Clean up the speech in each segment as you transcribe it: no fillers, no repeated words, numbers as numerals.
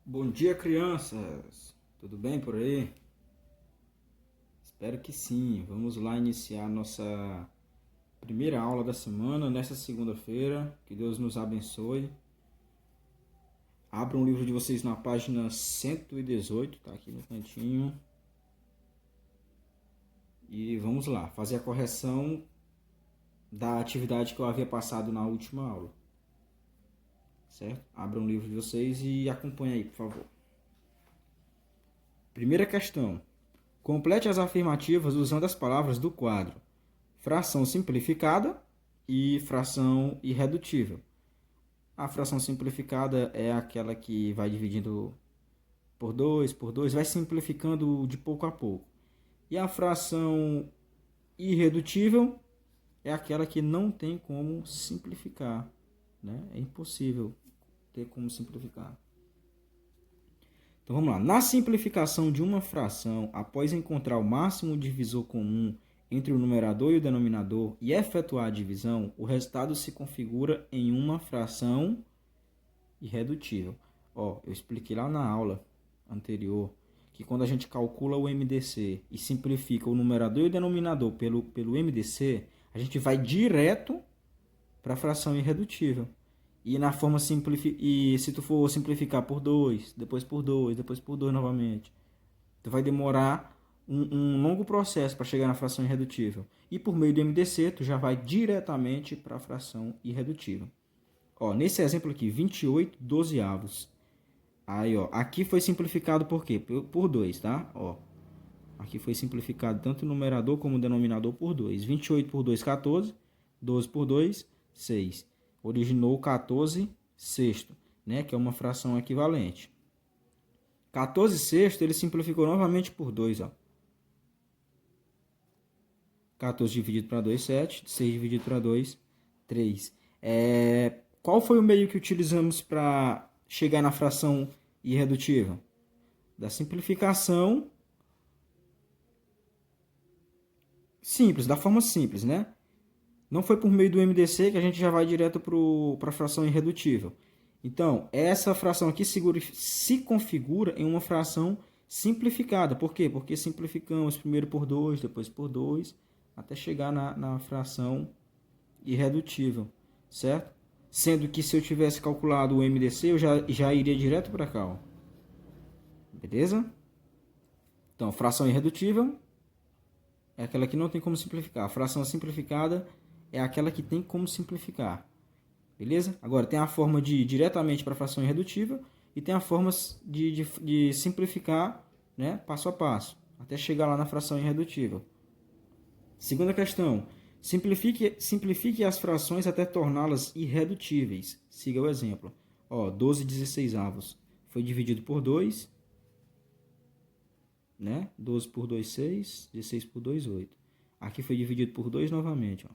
Bom dia, crianças! Tudo bem por aí? Espero que sim. Vamos lá iniciar nossa primeira aula da semana, nesta segunda-feira. Que Deus nos abençoe. Abram o livro de vocês na página 118, tá aqui no cantinho. E vamos lá, fazer a correção da atividade que eu havia passado na última aula. Certo? Abram o livro de vocês e acompanhem aí, por favor. Primeira questão. Complete as afirmativas usando as palavras do quadro fração simplificada e fração irredutível. A fração simplificada é aquela que vai dividindo por 2, vai simplificando de pouco a pouco. E a fração irredutível é aquela que não tem como simplificar, né? É impossível ter como simplificar. Então vamos lá. Na simplificação de uma fração, após encontrar o máximo divisor comum entre o numerador e o denominador e efetuar a divisão, o resultado se configura em uma fração irredutível. Eu expliquei lá na aula anterior que quando a gente calcula o MDC e simplifica o numerador e o denominador pelo MDC, a gente vai direto para a fração irredutível. E na forma e se tu for simplificar por 2, depois por 2, depois por 2 novamente, tu vai demorar um longo processo para chegar na fração irredutível. E por meio do MDC, tu já vai diretamente para a fração irredutível. Nesse exemplo aqui, 28 dozeavos. Aí, aqui foi simplificado por quê? Por 2, tá? Aqui foi simplificado tanto o numerador como o denominador por 2. 28 por 2, 14. 12 por 2, 6. Originou 14 sexto, né? Que é uma fração equivalente. 14 sexto, ele simplificou novamente por 2, 14 dividido para 2, 7. 6 dividido para 2, 3. Qual foi o meio que utilizamos para chegar na fração irredutível? Da simplificação simples, da forma simples, né? Não foi por meio do MDC que a gente já vai direto para a fração irredutível. Então, essa fração aqui se configura em uma fração simplificada. Por quê? Porque simplificamos primeiro por 2, depois por 2, até chegar na fração irredutível, certo? Sendo que se eu tivesse calculado o MDC, eu já iria direto para cá. Beleza? Então, fração irredutível é aquela que não tem como simplificar. A fração simplificada é aquela que tem como simplificar. Beleza? Agora, tem a forma de ir diretamente para a fração irredutível e tem a forma de simplificar, né, passo a passo, até chegar lá na fração irredutível. Segunda questão. Simplifique as frações até torná-las irredutíveis. Siga o exemplo. 12 16avos foi dividido por 2, né? 12 por 2, 6. 16 por 2, 8. Aqui foi dividido por 2 novamente.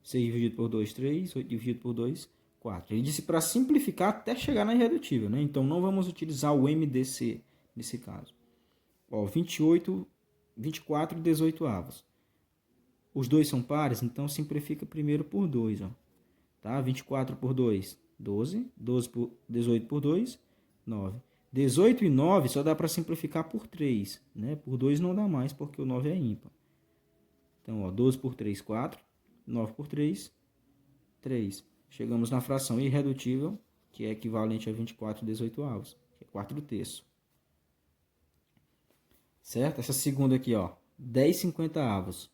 6 dividido por 2, 3. 8 dividido por 2, 4. Ele disse para simplificar até chegar na irredutível, né? Então, não vamos utilizar o MDC nesse caso. 24 18avos. Os dois são pares, então simplifica primeiro por 2. Tá? 24 por 2, 12. 18 por 2, 9. 18 e 9 só dá para simplificar por 3. Né? Por 2 não dá mais, porque o 9 é ímpar. Então, 12 por 3, 4. 9 por 3, 3. Chegamos na fração irredutível, que é equivalente a 24 18avos, que é 4 terços. Certo? Essa segunda aqui, 10 50avos.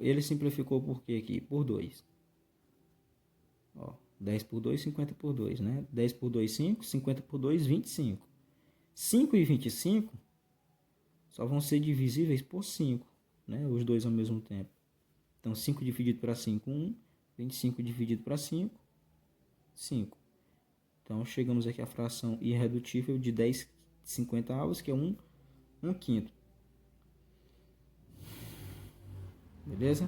Ele simplificou por quê aqui? Por 2. 10 por 2, 50 por 2, né? 10 por 2, 5. 50 por 2, 25. 5 e 25 só vão ser divisíveis por 5, né? Os dois ao mesmo tempo. Então, 5 dividido para 5, 1. 25 dividido para 5, 5. Então, chegamos aqui à fração irredutível de 10 50avos, que é 1 quinto. Beleza?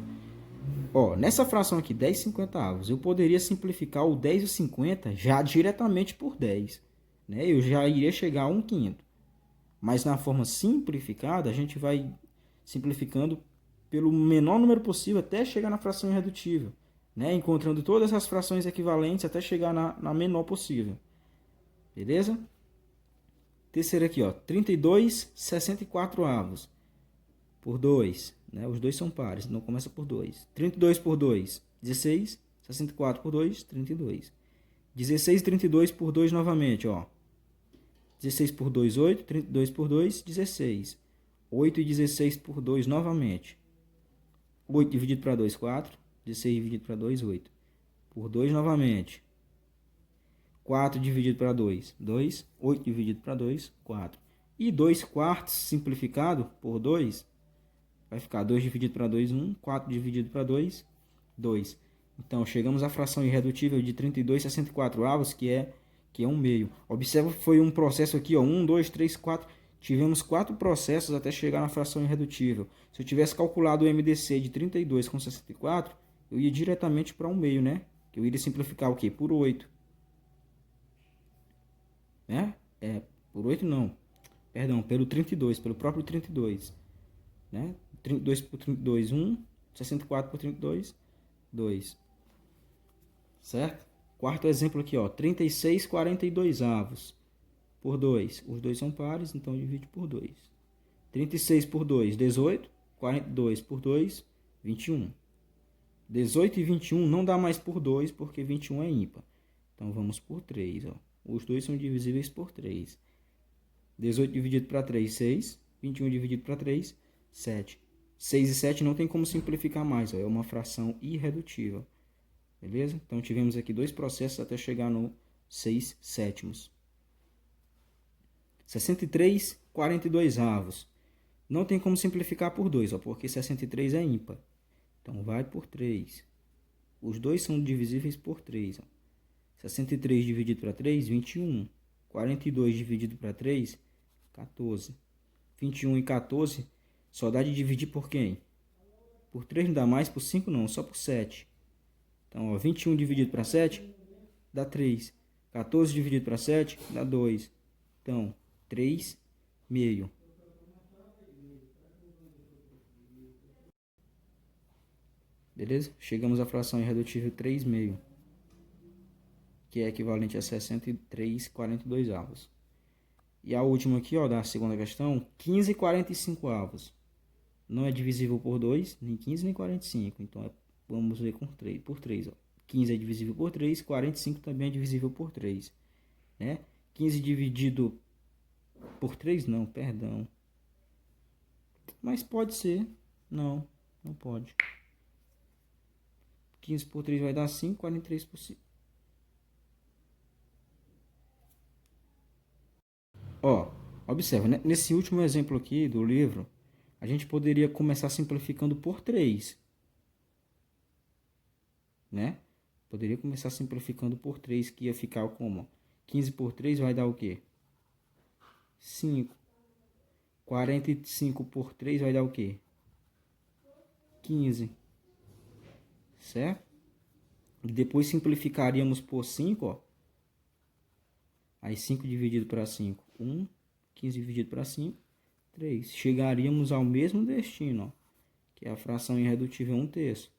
Nessa fração aqui, 10 50avos, eu poderia simplificar o 10 e o 50 já diretamente por 10. Né? Eu já iria chegar a 1 quinto. Mas na forma simplificada, a gente vai simplificando pelo menor número possível até chegar na fração irredutível. Né? Encontrando todas as frações equivalentes até chegar na menor possível. Beleza? Terceiro aqui, ó, 32 64 avos por 2, né? Os dois são pares, não começa por 2. 32 por 2, 16. 64 por 2, 32. 16 e 32 por 2 novamente, ó. 16 por 2, 8. 32 por 2, 16. 8 e 16 por 2 novamente. 8 dividido para 2, 4. 16 dividido para 2, 8. Por 2 novamente. 4 dividido para 2, 2. 8 dividido para 2, 4. E 2 quartos simplificado por 2, vai ficar 2 dividido para 2, 1. 4 dividido para 2, 2. Então, chegamos à fração irredutível de 32 64 avos, que é 1 meio. Observa que foi um processo aqui, ó, 1, 2, 3, 4. Tivemos 4 processos até chegar na fração irredutível. Se eu tivesse calculado o MDC de 32 com 64, eu ia diretamente para 1 meio, né? Que eu iria simplificar o quê? Por 8. Né? Por 8 não. Perdão, pelo 32, pelo próprio 32. Né? 32 por 32, 1. 64 por 32, 2. Certo? Quarto exemplo aqui, ó, 36 42 avos por 2. Os dois são pares, então divide por 2. 36 por 2, 18. 42 por 2, 21. 18 e 21 não dá mais por 2, porque 21 é ímpar. Então vamos por 3, ó. Os dois são divisíveis por 3. 18 dividido para 3, 6. 21 dividido para 3, 7. 6 e 7 não tem como simplificar mais, ó. É uma fração irredutível. Beleza? Então tivemos aqui 2 processos até chegar no 6 sétimos. 63 42 avos. Não tem como simplificar por 2, ó, porque 63 é ímpar. Então vai por 3. Os dois são divisíveis por 3. Ó. 63 dividido para 3, 21. 42 dividido para 3, 14. 21 e 14 só dá de dividir por quem? Por 3 não dá mais, por 5 não, só por 7. Então, ó, 21 dividido para 7 dá 3. 14 dividido para 7 dá 2. Então, 3 meio. Beleza? Chegamos à fração irredutível 3 meio, que é equivalente a 63 42 avos. E a última aqui, ó, da segunda questão, 15 45 avos. Não é divisível por 2, nem 15 nem 45. Então, vamos ver por 3. Ó. 15 é divisível por 3, 45 também é divisível por 3. Né? 15 dividido por 3, não, perdão. Mas pode ser. Não, não pode. 15 por 3 vai dar 5, 43 por 5. Ó, observa, né? Nesse último exemplo aqui do livro, a gente poderia começar simplificando por 3. Né? Poderia começar simplificando por 3, que ia ficar como? 15 por 3 vai dar o quê? 5. 45 por 3 vai dar o quê? 15. Certo? E depois simplificaríamos por 5, ó. Aí 5 dividido para 5, 1. 15 dividido para 5, 3. Chegaríamos ao mesmo destino, ó, que é a fração irredutível 1/3.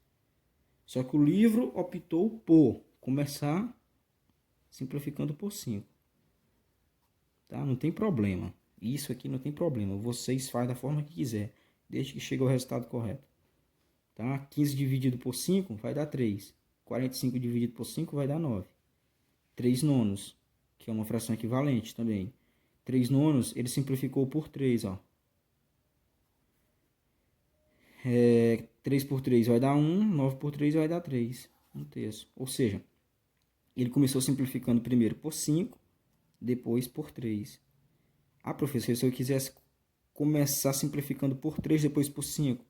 Só que o livro optou por começar simplificando por 5. Tá? Não tem problema. Isso aqui não tem problema. Vocês fazem da forma que quiser, desde que chegue ao resultado correto. Tá? 15 dividido por 5 vai dar 3. 45 dividido por 5 vai dar 9. 3 nonos, que é uma fração equivalente também. 3 nonos, ele simplificou por 3, ó. 3 por 3 vai dar 1, 9 por 3 vai dar 3. 1/3. Ou seja, ele começou simplificando primeiro por 5, depois por 3. Ah, professor, se eu quisesse começar simplificando por 3, depois por 5,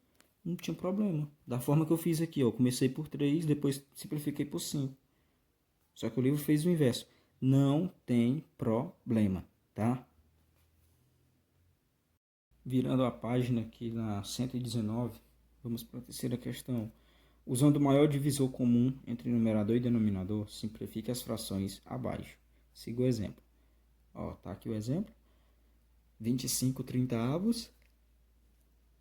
não tinha problema. Da forma que eu fiz aqui, ó, comecei por 3, depois simplifiquei por 5. Só que o livro fez o inverso. Não tem problema, tá? Virando a página aqui na 119, vamos para a terceira questão. Usando o maior divisor comum entre numerador e denominador, simplifique as frações abaixo. Siga o exemplo. Ó, tá aqui o exemplo. 25 30 avos.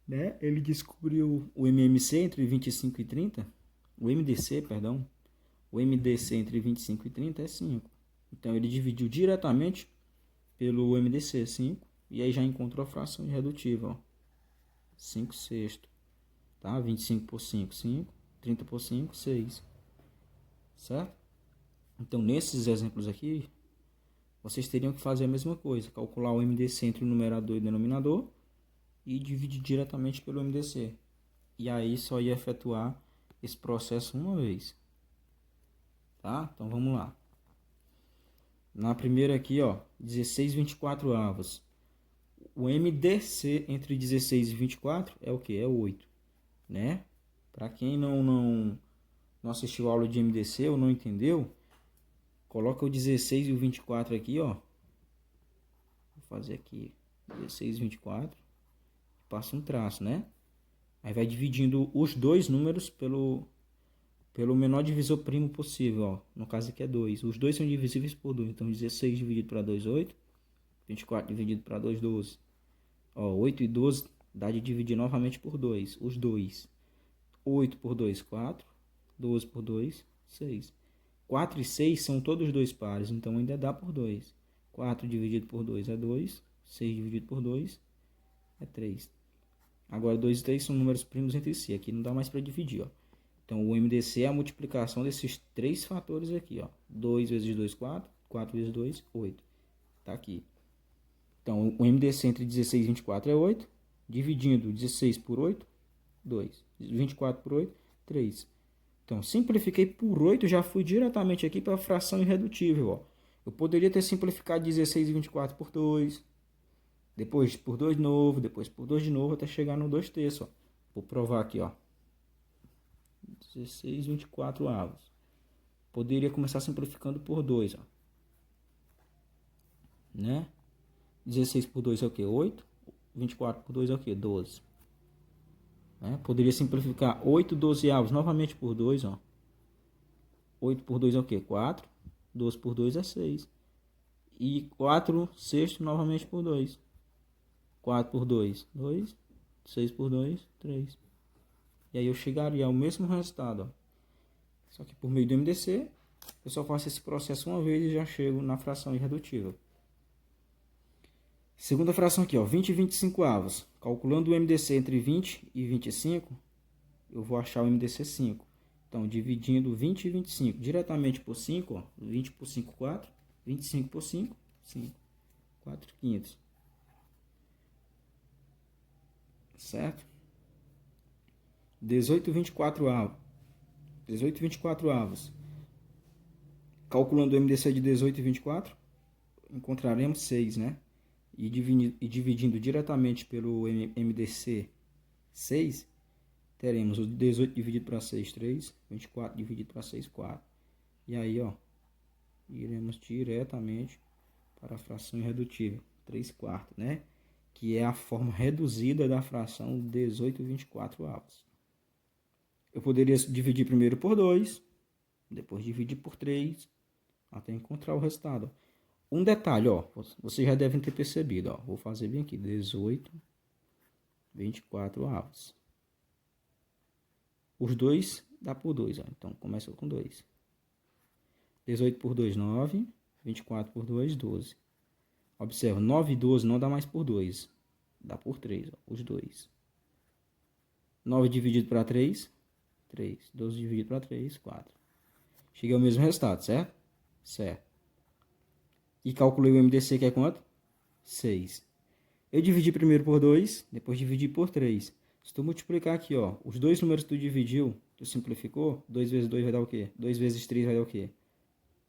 Né? Ele descobriu o MMC entre 25 e 30. O MDC, perdão. O MDC entre 25 e 30 é 5. Então ele dividiu diretamente pelo MDC, 5. E aí já encontrou a fração irredutível, ó. 5 sextos. Tá? 25 por 5, 5. 30 por 5, 6. Certo? Então nesses exemplos aqui, vocês teriam que fazer a mesma coisa. Calcular o MDC entre o numerador e o denominador. E dividir diretamente pelo MDC. E aí só ia efetuar esse processo uma vez. Tá? Então vamos lá. Na primeira aqui, ó, 16 24 avos. O MDC entre 16 e 24 é o que? É 8, né? Para quem não assistiu a aula de MDC ou não entendeu, coloca o 16 e o 24 aqui, ó. Vou fazer aqui 16 e 24. Passa um traço, né? Aí vai dividindo os dois números pelo menor divisor primo possível, ó. No caso aqui é 2. Os dois são divisíveis por 2. Então 16 dividido para 2, 8. 24 dividido para 2, 12. Ó, 8 e 12 dá de dividir novamente por 2. Os dois. 8 por 2, 4. 12 por 2, 6. 4 e 6 são todos dois pares, então ainda dá por 2. 4 dividido por 2 é 2. 6 dividido por 2 é 3. Agora 2 e 3 são números primos entre si. Aqui não dá mais para dividir, ó. Então o MDC é a multiplicação desses três fatores aqui, ó. 2 vezes 2, 4. 4 vezes 2, 8. Tá aqui. Então o MDC entre 16 e 24 é 8. Dividindo 16 por 8, 2. 24 por 8, 3. Então simplifiquei por 8, já fui diretamente aqui para a fração irredutível, ó. Eu poderia ter simplificado 16 e 24 por 2. Depois por 2 de novo, depois por 2 de novo, até chegar no 2 terços, ó. Vou provar aqui, ó. 16, 24 avos. Poderia começar simplificando por 2, ó. Né? 16 por 2 é o que? 8. 24 por 2 é o que? 12. Né? Poderia simplificar 8 dozeavos novamente por 2, ó. 8 por 2 é o que? 4. 12 por 2 é 6. E 4 sextos novamente por 2. 4 por 2, 2. 6 por 2, 3. E aí eu chegaria ao mesmo resultado, ó. Só que por meio do MDC, eu só faço esse processo uma vez e já chego na fração irredutível. Segunda fração aqui, ó, 20 e 25 avos. Calculando o MDC entre 20 e 25, eu vou achar o MDC 5. Então, dividindo 20 e 25 diretamente por 5, ó, 20 por 5, 4. 25 por 5, 5. 4 quintos. Certo? 18 e 24 avos. 18 e 24 avos. Calculando o MDC de 18 e 24, encontraremos 6, né? E dividindo diretamente pelo MDC 6, teremos o 18 dividido para 6, 3. 24 dividido para 6, 4. E aí, ó, iremos diretamente para a fração irredutível, 3 quartos, né? Que é a forma reduzida da fração 18 e 24 avos. Eu poderia dividir primeiro por 2, depois dividir por 3, até encontrar o resultado. Um detalhe, ó, vocês já devem ter percebido, ó, vou fazer bem aqui, 18, 24 avos. Os dois dá por 2, ó, então começa com 2. 18 por 2, 9, 24 por 2, 12. Observa, 9 e 12 não dá mais por 2, dá por 3, ó, os dois. 9 dividido para 3, 3. 12 dividido para 3, 4. Cheguei ao mesmo resultado, certo? Certo. E calculei o MDC, que é quanto? 6. Eu dividi primeiro por 2, depois dividi por 3. Se tu multiplicar aqui, ó, os dois números que tu dividiu, tu simplificou, 2 vezes 2 vai dar o quê? 2 vezes 3 vai dar o quê?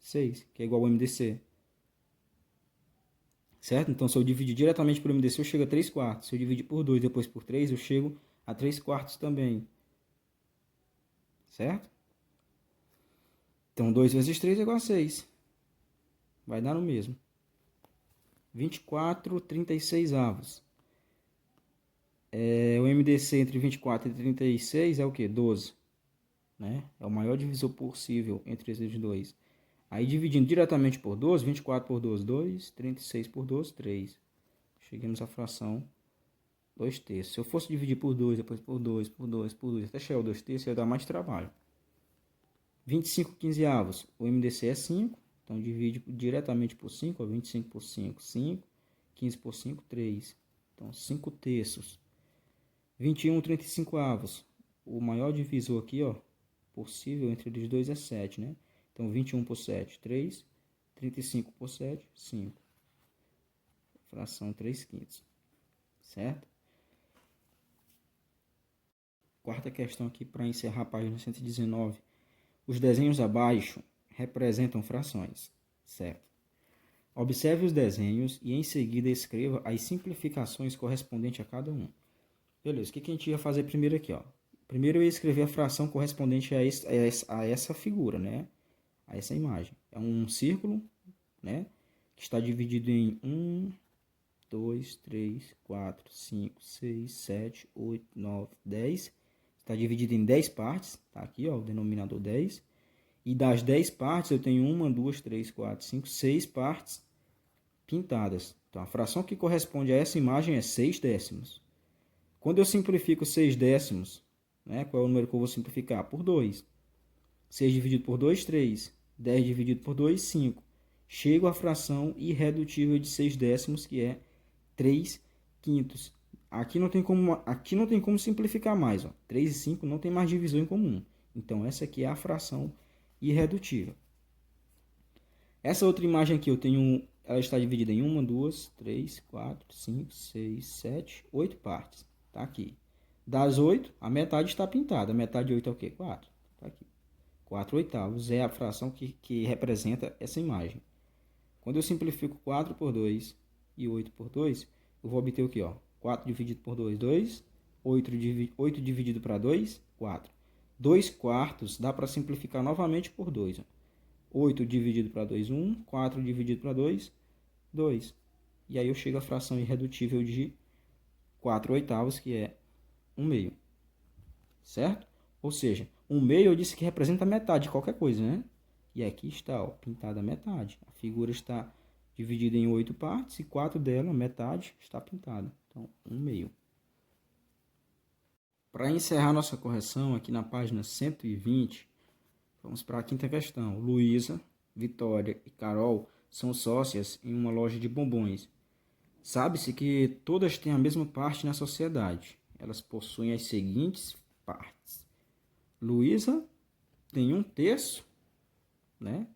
6, que é igual ao MDC. Certo? Então, se eu dividir diretamente pelo MDC, eu chego a 3 quartos. Se eu dividir por 2, depois por 3, eu chego a 3 quartos também. Certo? Então, 2 vezes 3 é igual a 6. Vai dar no mesmo. 24, 36 avos. O MDC entre 24 e 36 é o que? 12. Né? É o maior divisor possível entre esses dois. Aí, dividindo diretamente por 12, 24 por 12, 2. 36 por 12, 3. Chegamos à fração 2 terços. Se eu fosse dividir por 2, depois por 2, por 2, por 2, até chegar ao 2 terços, ia dar mais trabalho. 25 quinzeavos. O MDC é 5. Então, divide diretamente por 5, ó, 25 por 5, 5. 15 por 5, 3. Então, 5 terços. 21, 35 avos. O maior divisor aqui, ó, possível entre eles dois é 7, né? Então, 21 por 7, 3. 35 por 7, 5. Fração 3 quintos. Certo? Quarta questão aqui para encerrar a página 119. Os desenhos abaixo representam frações. Certo? Observe os desenhos e em seguida escreva as simplificações correspondentes a cada um. Beleza, o que a gente ia fazer primeiro aqui, ó? Primeiro eu ia escrever a fração correspondente a essa figura, né? A essa imagem. É um círculo, né? Que está dividido em 1, 2, 3, 4, 5, 6, 7, 8, 9, 10. Está dividido em 10 partes. Tá aqui, ó, o denominador 10. E das 10 partes eu tenho 1, 2, 3, 4, 5, 6 partes pintadas. Então a fração que corresponde a essa imagem é 6 décimos. Quando eu simplifico 6 décimos, né, qual é o número que eu vou simplificar? Por 2. 6 dividido por 2, 3. 10 dividido por 2, 5. Chego à fração irredutível de 6 décimos, que é 3 quintos. Aqui não tem como simplificar mais. Ó. 3 e 5 não tem mais divisor em comum. Então, essa aqui é a fração irredutível. Essa outra imagem aqui, ela está dividida em 1, 2, 3, 4, 5, 6, 7, 8 partes. Tá aqui. Das 8, a metade está pintada. A metade de 8 é o quê? 4. Tá aqui. 4 oitavos é a fração que representa essa imagem. Quando eu simplifico 4 por 2 e 8 por 2, eu vou obter o quê? Ó? 4 dividido por 2, 2. 8 dividido para 2, 4. 2 quartos dá para simplificar novamente por 2. Ó. 8 dividido para 2, 1. 4 dividido para 2, 2. E aí eu chego à fração irredutível de 4 oitavos, que é 1 meio. Certo? Ou seja, 1 meio eu disse que representa a metade de qualquer coisa, né? E aqui está, ó, pintada a metade. A figura está dividida em 8 partes e 4 dela, metade, está pintada. Então, 1 meio. Para encerrar nossa correção aqui na página 120, vamos para a quinta questão. Luísa, Vitória e Carol são sócias em uma loja de bombons. Sabe-se que todas têm a mesma parte na sociedade. Elas possuem as seguintes partes. Luísa tem 1/3, né,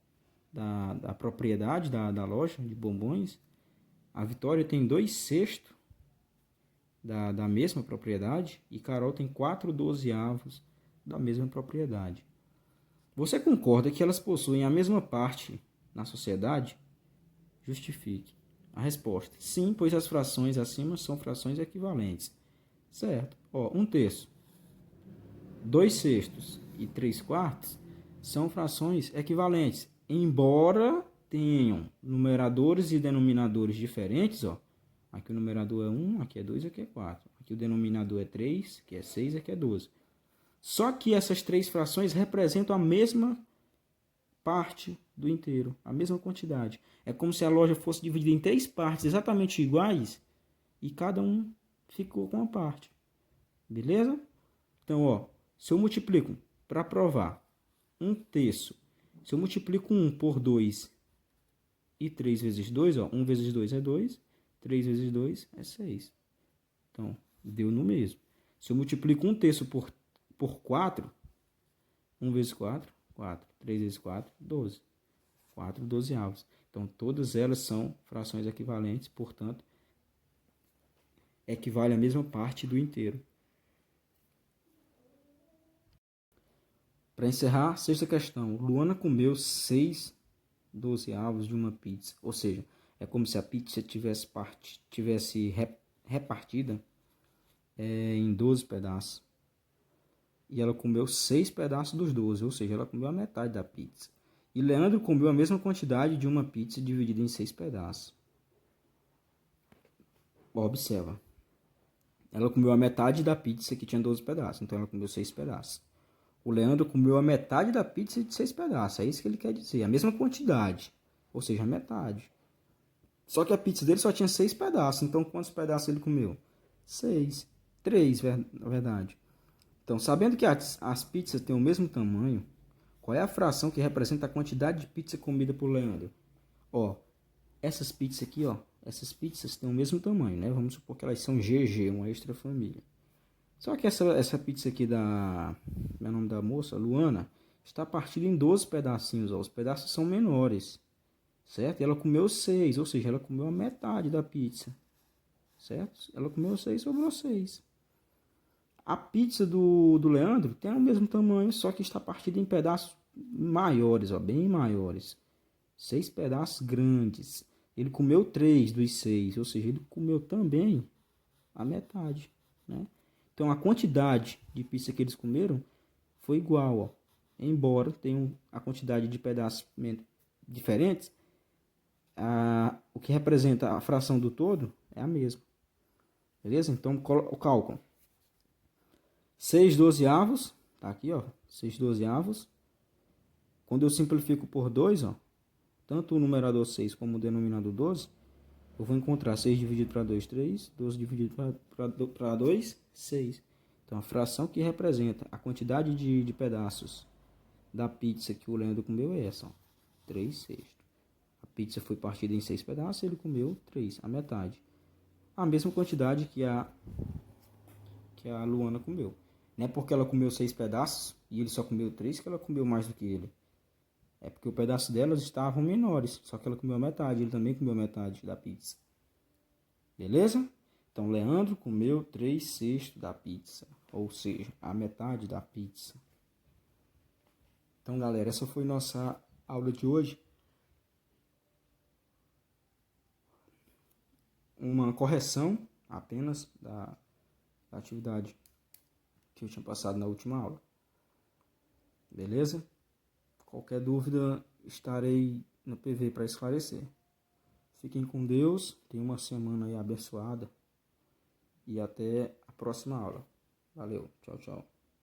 da propriedade da loja de bombons. A Vitória tem 2/6 da mesma propriedade. E Carol tem 4/12 da mesma propriedade. Você concorda que elas possuem a mesma parte na sociedade? Justifique. A resposta: sim, pois as frações acima são frações equivalentes. Certo. Ó, 1/3, 2/6 e 3/4 são frações equivalentes. Embora tenham numeradores e denominadores diferentes, ó. Aqui o numerador é 1, aqui é 2, aqui é 4. Aqui o denominador é 3, aqui é 6, aqui é 12. Só que essas três frações representam a mesma parte do inteiro, a mesma quantidade. É como se a loja fosse dividida em 3 partes exatamente iguais e cada um ficou com uma parte. Beleza? Então, ó, se eu multiplico para provar 1/3, se eu multiplico 1 por 2 e 3 vezes 2, ó, 1 vezes 2 é 2, 3 vezes 2 é 6. Então, deu no mesmo. Se eu multiplico 1/3 por 4, 1 vezes 4, 4. 3 vezes 4, 12. 4/12. Então, todas elas são frações equivalentes, portanto, equivale à mesma parte do inteiro. Para encerrar, sexta questão. Luana comeu 6/12 de uma pizza. Ou seja, é como se a pizza tivesse repartida em 12 pedaços. E ela comeu 6 pedaços dos 12, ou seja, ela comeu a metade da pizza. E Leandro comeu a mesma quantidade de uma pizza dividida em 6 pedaços. Observa. Ela comeu a metade da pizza que tinha 12 pedaços, então ela comeu 6 pedaços. O Leandro comeu a metade da pizza de 6 pedaços, é isso que ele quer dizer, a mesma quantidade, ou seja, a metade. Só que a pizza dele só tinha 6 pedaços, então quantos pedaços ele comeu? 6. 3, na verdade. Então, sabendo que as pizzas têm o mesmo tamanho, Qual é a fração que representa a quantidade de pizza comida por Leandro? Ó, essas pizzas aqui, ó, essas pizzas têm o mesmo tamanho, né? Vamos supor que elas são GG, uma extra família. Só que essa pizza aqui da... Como é o nome da moça? Luana. Está partida em 12 pedacinhos, ó. Os pedaços são menores, certo? E ela comeu 6, ou seja, ela comeu a metade da pizza, certo? Ela comeu 6, sobrou 6. A pizza do Leandro tem o mesmo tamanho, só que está partida em pedaços maiores, ó, bem maiores. 6 pedaços grandes. Ele comeu 3 dos 6, ou seja, ele comeu também a metade, né? Então a quantidade de pizza que eles comeram foi igual, ó. Embora tenham a quantidade de pedaços diferentes, o que representa a fração do todo é a mesma. Beleza? Então o cálculo. 6 dozeavos, tá aqui, ó, 6 dozeavos. Quando eu simplifico por 2, ó, tanto o numerador 6 como o denominador 12, eu vou encontrar 6 dividido para 2, 3, 12 dividido para 2, 6. Então a fração que representa a quantidade de pedaços da pizza que o Leandro comeu é essa, ó, 3 sextos. A pizza foi partida em 6 pedaços, ele comeu 3, a metade. A mesma quantidade que a Luana comeu. Não é porque ela comeu 6 pedaços e ele só comeu 3 que ela comeu mais do que ele. É porque o pedaço delas estavam menores, só que ela comeu a metade, ele também comeu a metade da pizza. Beleza? Então, Leandro comeu 3 sextos da pizza, ou seja, a metade da pizza. Então, galera, essa foi nossa aula de hoje. Uma correção apenas da atividade que eu tinha passado na última aula. Beleza? Qualquer dúvida, estarei no PV para esclarecer. Fiquem com Deus, tenham uma semana aí abençoada e até a próxima aula. Valeu, tchau, tchau.